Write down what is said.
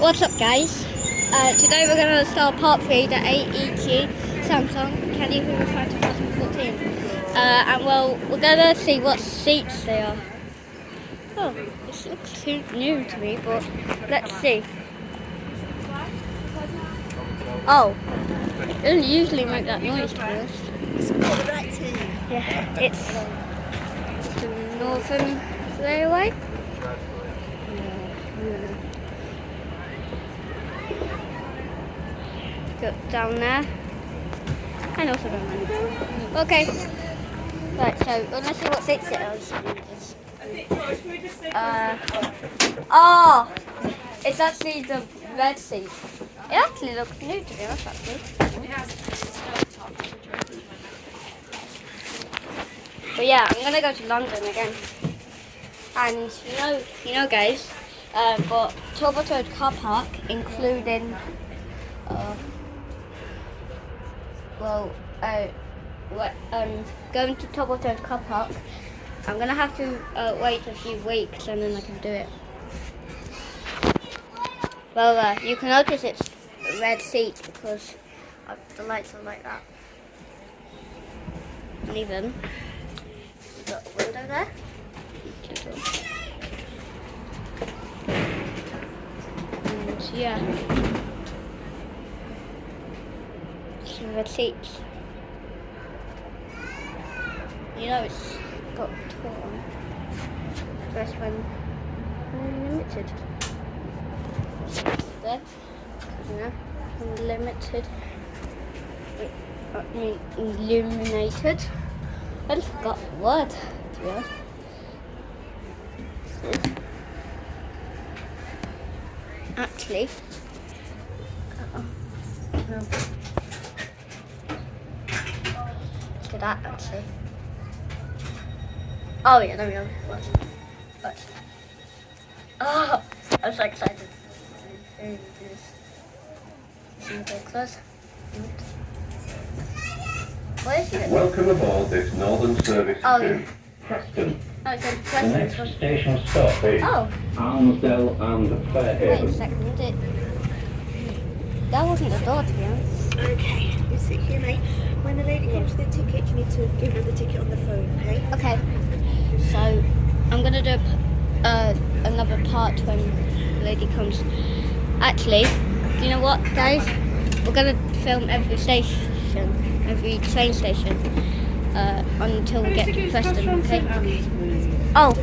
What's up, guys? Today we're going to start part 3, the AEG Samsung Candy Hoover 2014. And well, we're going to see what seats they are. Oh, this looks too new to me, but let's see. Oh, it doesn't usually make that noise, to be honest. Yeah, it's the Northern Railway. Go down there. And also down there. Okay. Right, so let's see what seats it is. Oh! It's actually the red seat. It actually looks new to be honest, actually. But yeah, I'm gonna go to London again. And you know guys, but Talbot Road car park, including going to Talbot Road car park, I'm gonna have to wait a few weeks and then I can do it. Well, you can notice it's a red seat because the lights are like that. And even got a window there. And yeah, some red seats. You know it's got torn. First one limited. There, unlimited. I mean illuminated. I just forgot the word, to be honest. Actually, no. Look at that, actually. Oh yeah, there we go. Watch. Oh, I'm so excited. What is it? Welcome aboard this Northern Service to Preston. Oh, it's in The Preston. next station stop is Armsdale and Wait a Fairhaven. second, that wasn't the door, to be honest. Okay, you sit here, mate. When the lady comes with the ticket, you need to give her the ticket on the phone, okay? Okay, so I'm gonna do another part when the lady comes. Actually, do you know what, guys? We're gonna film every train station, until we get to Preston, okay? Oh,